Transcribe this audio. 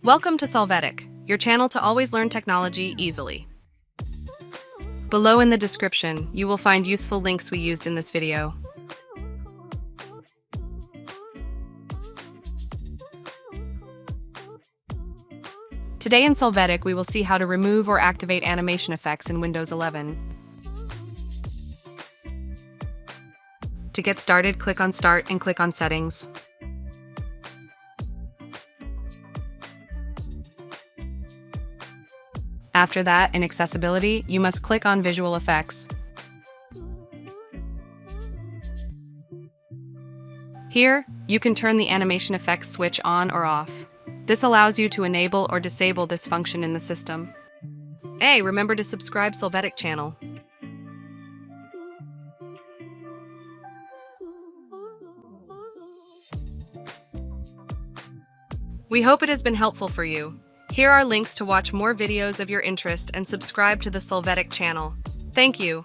Welcome to Solvetic, your channel to always learn technology easily. Below in the description, you will find useful links we used in this video. Today in Solvetic, we will see how to remove or activate animation effects in Windows 11. To get started, click on Start and click on Settings. After that, in Accessibility, you must click on Visual Effects. Here, you can turn the animation effects switch on or off. This allows you to enable or disable this function in the system. Hey, remember to subscribe Solvetic channel. We hope it has been helpful for you. Here are links to watch more videos of your interest and subscribe to the Solvetic channel. Thank you.